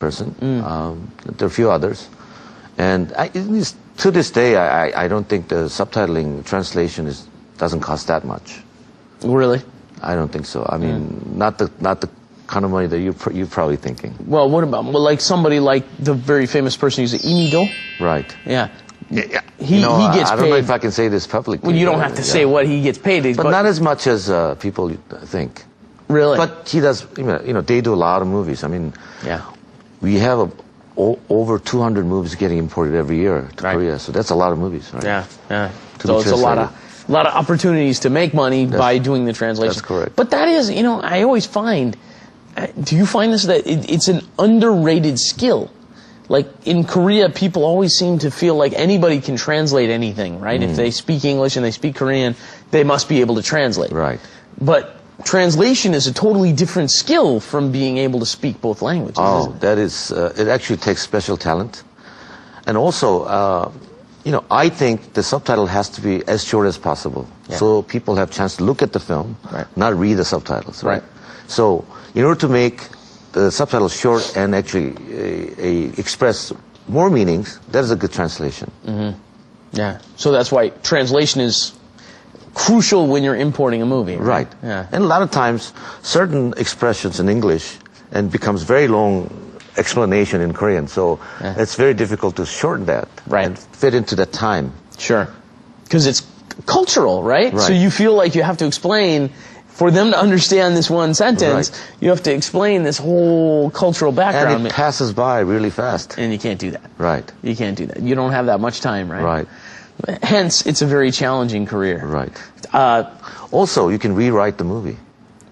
person. There are a few others. And to this day, I don't think the subtitling translation doesn't cost that much. Really? I don't think so. I mean, not the kind of money that you're probably thinking. Well, what about like somebody like the very famous person who's Inigo? Right. Yeah. Yeah. He gets paid. I don't know if I can say this publicly. Well, you don't have to say what he gets paid. But not as much as people think. Really? But he does, they do a lot of movies. I mean, yeah. We have over 200 movies getting imported every year to Korea. So that's a lot of movies, right? Yeah, yeah. So it's a lot of opportunities to make money by doing the translation. That's correct. But that is, I always find, do you find this, that it's an underrated skill? Like in Korea, people always seem to feel like anybody can translate anything, right? If they speak English and they speak Korean, they must be able to translate. Right. But translation is a totally different skill from being able to speak both languages. Oh, that is, it actually takes special talent. And also, I think the subtitle has to be as short as possible. Yeah. So people have a chance to look at the film, not read the subtitles, right? So in order to make the subtitles short and actually express more meanings, that is a good translation. Yeah. So that's why translation is crucial when you're importing a movie. Right. Yeah. And a lot of times, certain expressions in English and becomes very long explanation in Korean. So it's very difficult to shorten that and fit into that time. Sure. Because it's cultural, right? So you feel like you have to explain, for them to understand this one sentence, you have to explain this whole cultural background. And it passes by really fast. And you can't do that. Right. You can't do that. You don't have that much time, right? Right. Hence, it's a very challenging career. Right. Also, you can rewrite the movie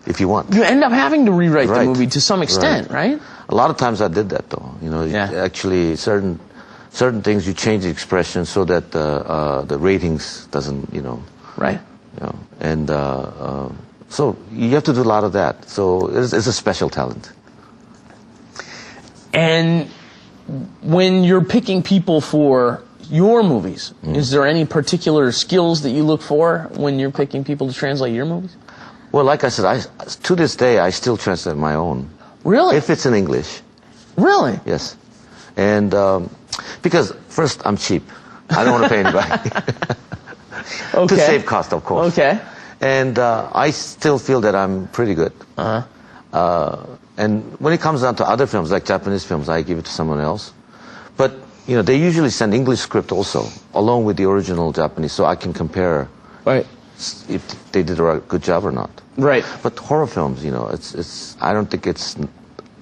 if you want. You end up having to rewrite the movie to some extent, right? A lot of times I did that, though. Actually, certain things you change the expression so that the ratings doesn't, Right. And so you have to do a lot of that. So it's a special talent. And when you're picking people for your movies, is there any particular skills that you look for when you're picking people to translate your movies? Well, like I said, to this day, I still translate my own. Really? If it's in English. Really? Yes. And because, first, I'm cheap. I don't want to pay anybody. To save cost, of course. Okay. And I still feel that I'm pretty good. And when it comes down to other films, like Japanese films, I give it to someone else. But, they usually send English script also, along with the original Japanese, so I can compare if they did a good job or not. Right. But horror films, I don't think it's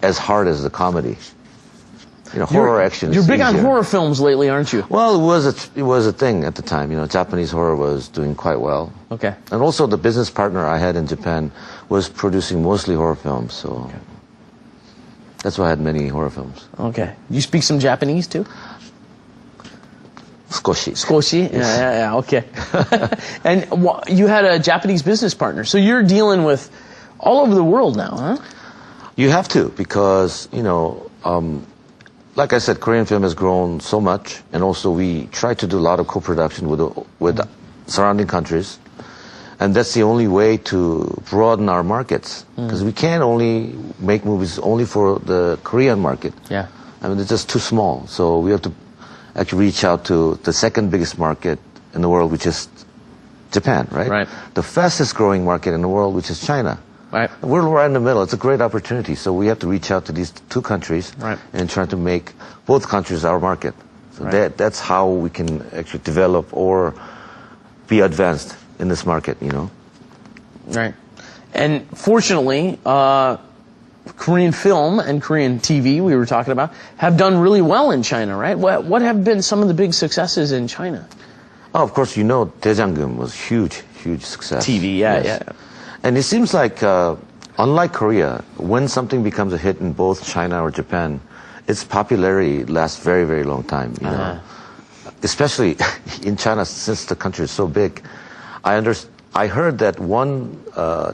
as hard as the comedy. Horror action is You're big on easier. horror films lately, aren't you? Well, it was a thing at the time. Japanese horror was doing quite well. Okay. And also the business partner I had in Japan was producing mostly horror films, so that's why I had many horror films. Okay. You speak some Japanese too? Skoshi. Skoshi? Yeah, okay. And you had a Japanese business partner, so you're dealing with all over the world now, huh? You have to, because, like I said, Korean film has grown so much, and also we try to do a lot of co-production with surrounding countries, and that's the only way to broaden our markets, because we can't only make movies only for the Korean market. Yeah. I mean, it's just too small, so we have to actually reach out to the second biggest market in the world, which is Japan, right? Right. The fastest growing market in the world, which is China. Right. We're right in the middle. It's a great opportunity. So we have to reach out to these two countries and try to make both countries our market. So that's how we can actually develop or be advanced in this market, Right. And fortunately, Korean film and Korean TV, we were talking about, have done really well in China, right? What have been some of the big successes in China? Oh, of course, 대장금 was huge success. TV, yeah. And it seems like, unlike Korea, when something becomes a hit in both China or Japan, its popularity lasts very, very long time. Especially in China, since the country is so big. I heard that one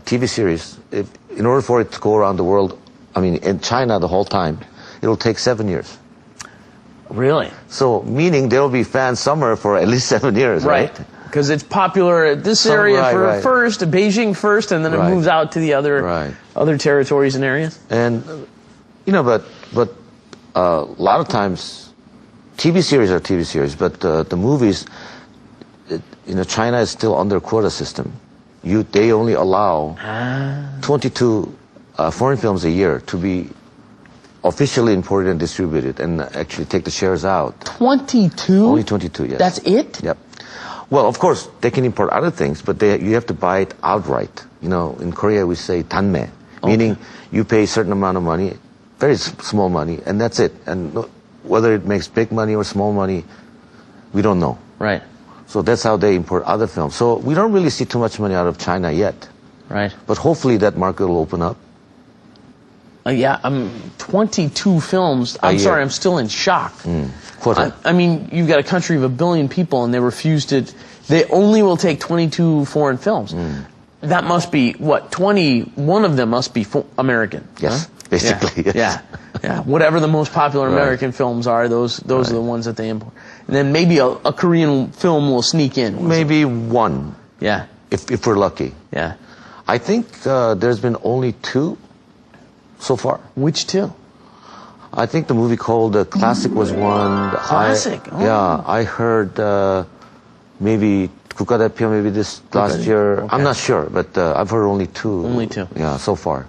TV series, in order for it to go around the world, in China the whole time, it'll take 7 years. Really? So, meaning there will be fans somewhere for at least 7 years, right? Because it's popular at this area first, Beijing first, and then it moves out to the other territories and areas. And but a lot of times, TV series are TV series, but the movies, China is still under quota system. They only allow 22 foreign films a year to be officially imported and distributed, and actually take the shares out. 22? Only 22, yes. That's it? Yep. Well, of course, they can import other things, but you have to buy it outright. In Korea we say 단매, meaning you pay a certain amount of money, very small money, and that's it. And whether it makes big money or small money, we don't know. Right. So that's how they import other films. So we don't really see too much money out of China yet. Right. But hopefully that market will open up. Yeah, 22 films. I'm sorry, I'm still in shock. Quota. I mean, you've got a country of 1 billion people, and they only will take 22 foreign films. That must be, 21 of them must be American. Yes, huh? basically, yeah. yes. Yeah. Whatever the most popular American films are, those are the ones that they import. And then maybe a Korean film will sneak in. Maybe one. Yeah. If we're lucky. Yeah. I think there's been only 2 so far. Which 2? I think the movie called Classic was one. Classic? Yeah, I heard maybe 국가대표 maybe this last year. Okay. I'm not sure, but I've heard only 2. Only 2. Yeah, so far.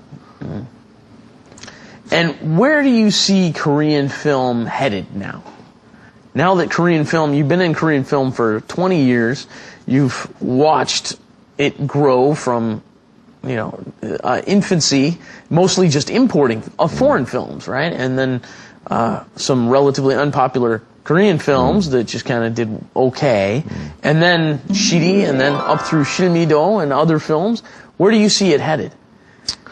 And where do you see Korean film headed now? Now that Korean film, you've been in Korean film for 20 years, you've watched it grow from infancy, mostly just importing of foreign films, right? And then some relatively unpopular Korean films that just kind of did okay. And then Shiri, and then up through Shilmido and other films. Where do you see it headed?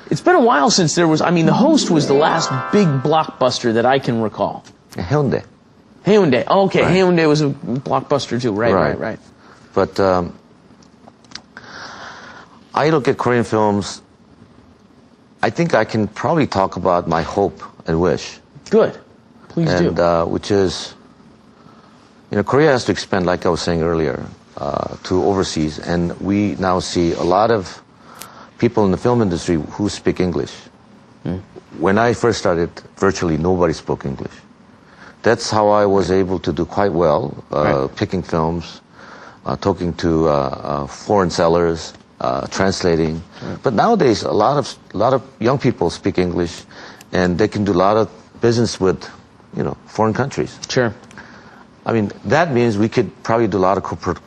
It's been a while since there was, The Host was the last big blockbuster that I can recall. Hyundai. Hyundai. Oh, okay, Right. Hyundai was a blockbuster too. Right. But I look at Korean films, I think I can probably talk about my hope and wish. Good. Please do. Which is, Korea has to expand, like I was saying earlier, to overseas. And we now see a lot of people in the film industry who speak English. When I first started, virtually nobody spoke English. That's how I was able to do quite well, picking films, talking to foreign sellers, translating. But nowadays, a lot of young people speak English, and they can do a lot of business with, foreign countries. Sure. That means we could probably do a lot of corporate